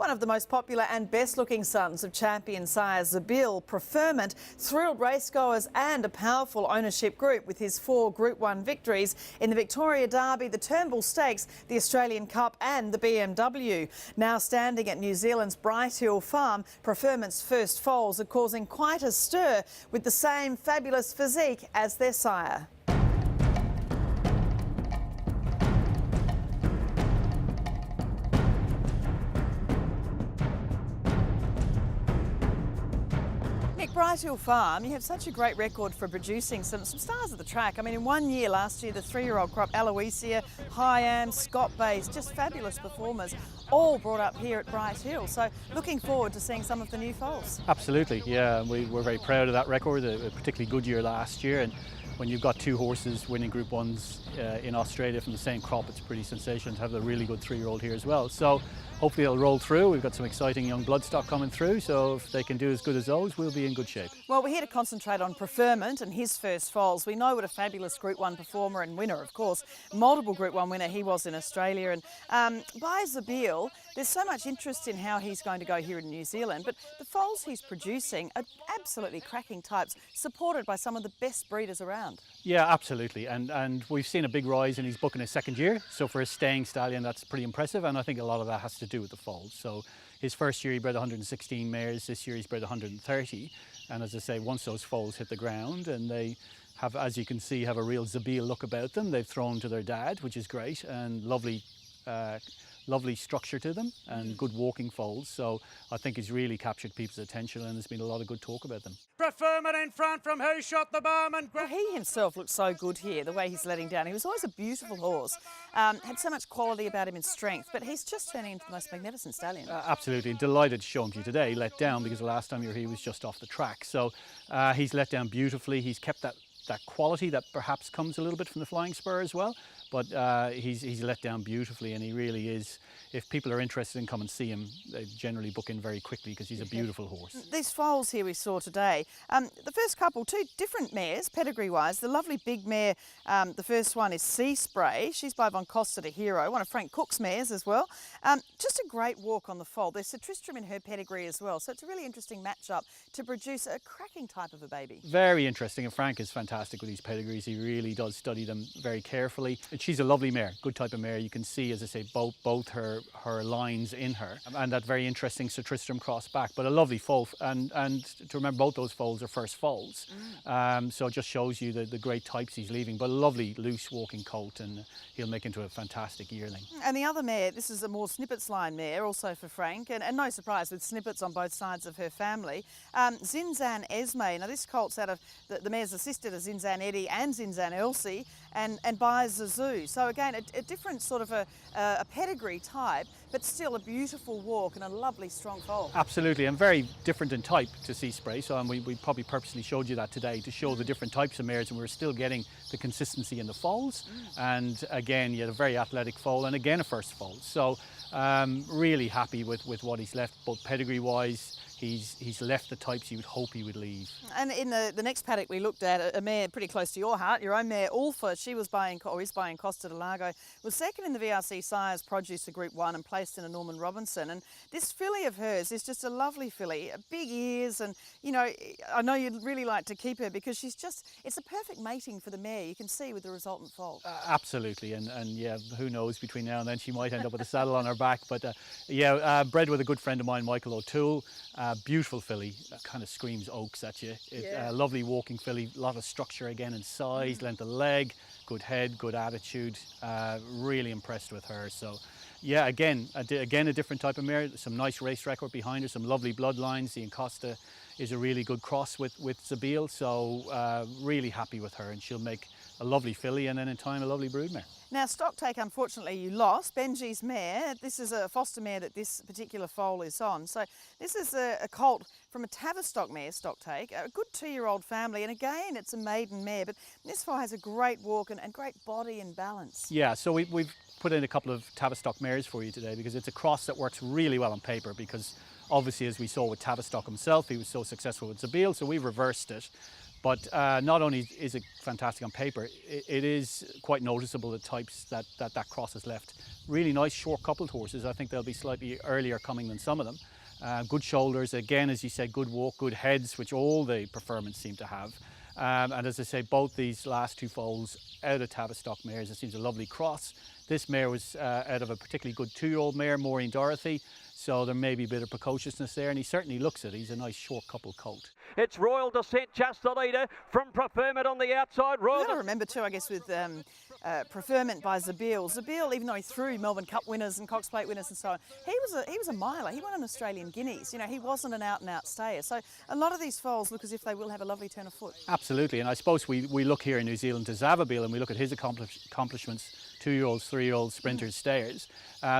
One of the most popular and best-looking sons of champion sire Zabeel, Preferment, thrilled racegoers and a powerful ownership group with his 4 Group 1 victories in the Victoria Derby, the Turnbull Stakes, the Australian Cup and the BMW. Now standing at New Zealand's Bright Hill Farm, Preferment's first foals are causing quite a stir with the same fabulous physique as their sire. Bright Hill Farm, you have such a great record for producing some stars of the track. I mean, in 1 year last year, the 3-year-old crop, Aloysia, Hyam, Scott Bays, just fabulous performers, all brought up here at Bright Hill. So looking forward to seeing some of the new foals. Absolutely, yeah. We're very proud of that record, a particularly good year last year. And when you've got 2 horses winning Group 1s in Australia from the same crop, it's pretty sensational to have a really good 3-year-old here as well. So hopefully it'll roll through. We've got some exciting young bloodstock coming through, so if they can do as good as those, we'll be in good shape. Well, we're here to concentrate on Preferment and his first foals. We know what a fabulous Group 1 performer and winner, of course, multiple Group 1 winner he was in Australia. And by Zabeel, there's so much interest in how he's going to go here in New Zealand, but the foals he's producing are absolutely cracking types, supported by some of the best breeders around. Yeah, absolutely, and we've seen a big rise in his book in his 2nd year, so for a staying stallion that's pretty impressive, and I think a lot of that has to do with the foals. So his first year he bred 116 mares, this year he's bred 130, and as I say, once those foals hit the ground and they have, as you can see, have a real Zabeel look about them, they've thrown to their dad, which is great, and lovely structure to them and good walking foals. So I think he's really captured people's attention and there's been a lot of good talk about them. Preferment in front from Who Shot the Barman. Well, he himself looks so good here, the way he's letting down. He was always a beautiful horse, had so much quality about him in strength, but he's just turning into the most magnificent stallion. Absolutely, delighted to show him to you today. Let down because the last time you were here he was just off the track. So he's let down beautifully. He's kept that quality that perhaps comes a little bit from the flying spur as well, but he's let down beautifully, and he really is. If people are interested in come and see him, they generally book in very quickly because he's a beautiful horse. These foals here we saw today, the first couple, 2 different mares pedigree wise. The lovely big mare, the first one is Sea Spray. She's by Von Costa to Hero, one of Frank Cook's mares as well. Just a great walk on the foal. There's Sir Tristram in her pedigree as well, so it's a really interesting matchup to produce a cracking type of a baby. Very interesting, and Frank is fantastic with these pedigrees. He really does study them very carefully. And she's a lovely mare, good type of mare. You can see, as I say, both her lines in her, and that very interesting Sir Tristram cross back, but a lovely foal, and to remember both those foals are first foals. So it just shows you the great types he's leaving, but a lovely loose walking colt, and he'll make into a fantastic yearling. And the other mare, this is a more snippets line mare, also for Frank, and no surprise with snippets on both sides of her family. Zinzan Esme, now this colt's out of the mare's assisted as Zinzan Eddie and Zinzan Elsie, and by Zazoo. So again, a different sort of a pedigree type, but still a beautiful walk and a lovely strong foal. Absolutely, and very different in type to Sea Spray. So we probably purposely showed you that today to show the different types of mares, and we're still getting the consistency in the foals. And again, you had a very athletic foal, and again a first foal. So really happy with what he's left, both pedigree wise. He's left the types you would hope he would leave. And in the next paddock we looked at, a mare pretty close to your heart, your own mare Ulfa, she was is buying Costa de Lago, was second in the VRC Sires Producer Group 1 and placed in a Norman Robinson. And this filly of hers is just a lovely filly, big ears, and you know, I know you'd really like to keep her because she's just, it's a perfect mating for the mare, you can see with the resultant foal. Absolutely, and yeah, who knows, between now and then she might end up with a saddle on her back, but yeah, bred with a good friend of mine, Michael O'Toole. Beautiful filly, kind of screams Oaks at you. Lovely walking filly, a lot of structure again in size, length of leg, good head, good attitude. Really impressed with her. So yeah, again a different type of mare, some nice race record behind her, some lovely bloodlines. The Encosta is a really good cross with Zabeel, so really happy with her, and she'll make a lovely filly and then in time a lovely broodmare. Now, Stocktake, unfortunately, you lost. Benji's mare, this is a foster mare that this particular foal is on. So this is a colt from a Tavistock mare, Stocktake, a good 2-year-old family. And again, it's a maiden mare, but this foal has a great walk and great body and balance. Yeah, so we've put in a couple of Tavistock mares for you today because it's a cross that works really well on paper, because obviously, as we saw with Tavistock himself, he was so successful with Zabeel, so we've reversed it. But not only is it fantastic on paper, it is quite noticeable the types that cross has left. Really nice short coupled horses. I think they'll be slightly earlier coming than some of them. Good shoulders, again, as you said, good walk, good heads, which all the Preferments seem to have. And as I say, both these last two foals out of Tavistock mares, it seems a lovely cross. This mare was out of a particularly good 2-year-old mare, Maureen Dorothy. So there may be a bit of precociousness there, and he certainly looks it. He's a nice short couple colt. It's Royal Descent, just the leader from Preferment on the outside. You've got to remember too, I guess, with Preferment by Zabeel. Zabeel, even though he threw Melbourne Cup winners and Cox Plate winners and so on, he was a miler. He won an Australian Guineas. You know, he wasn't an out-and-out stayer. So a lot of these foals look as if they will have a lovely turn of foot. Absolutely, and I suppose we look here in New Zealand to Zabeel and we look at his accomplishments, 2-year-olds, 3-year-olds, sprinters, stayers.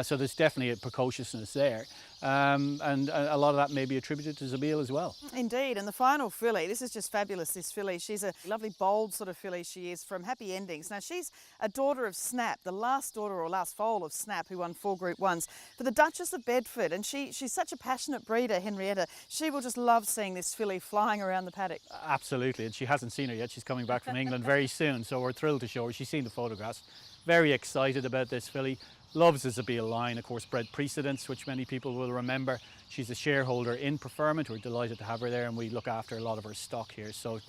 So there's definitely a precociousness there. And a lot of that may be attributed to Zabeel as well. Indeed, and the final filly, this is just fabulous, this filly. She's a lovely, bold sort of filly she is, from Happy Endings. Now, she's a daughter of Snap, the last daughter or last foal of Snap, who won 4 Group 1s for the Duchess of Bedford. And she's such a passionate breeder, Henrietta. She will just love seeing this filly flying around the paddock. Absolutely, and she hasn't seen her yet. She's coming back from England very soon, so we're thrilled to show her. She's seen the photographs. Very excited about this filly. Loves the Zabeel line, of course, Bred Precedence, which many people will remember. She's a shareholder in Preferment. We're delighted to have her there, and we look after a lot of her stock here. So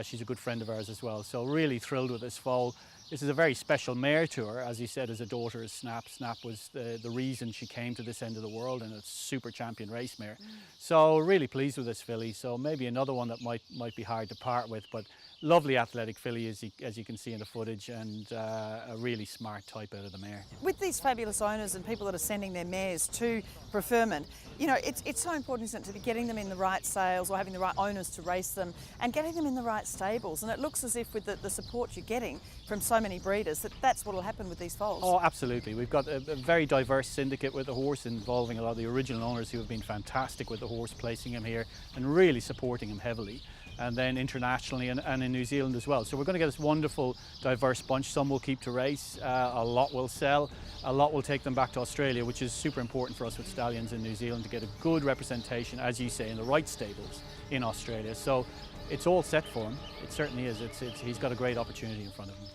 she's a good friend of ours as well. So really thrilled with this foal. This is a very special mare to her, as you said, as a daughter of Snap. Snap was the reason she came to this end of the world, and it's super champion race mare. So really pleased with this filly. So maybe another one that might be hard to part with, but lovely athletic filly, as you can see in the footage, and a really smart type out of the mare. With these fabulous owners and people that are sending their mares to Preferment, you know, it's so important, isn't it, to be getting them in the right sales or having the right owners to race them and getting them in the right stables. And it looks as if with the support you're getting from so many breeders, that's what will happen with these foals. Oh, absolutely. We've got a very diverse syndicate with the horse, involving a lot of the original owners who have been fantastic with the horse, placing him here and really supporting him heavily. And then internationally and in New Zealand as well. So we're going to get this wonderful, diverse bunch. Some will keep to race, a lot will sell, a lot will take them back to Australia, which is super important for us with stallions in New Zealand, to get a good representation, as you say, in the right stables in Australia. So it's all set for him. It certainly is. He's got a great opportunity in front of him.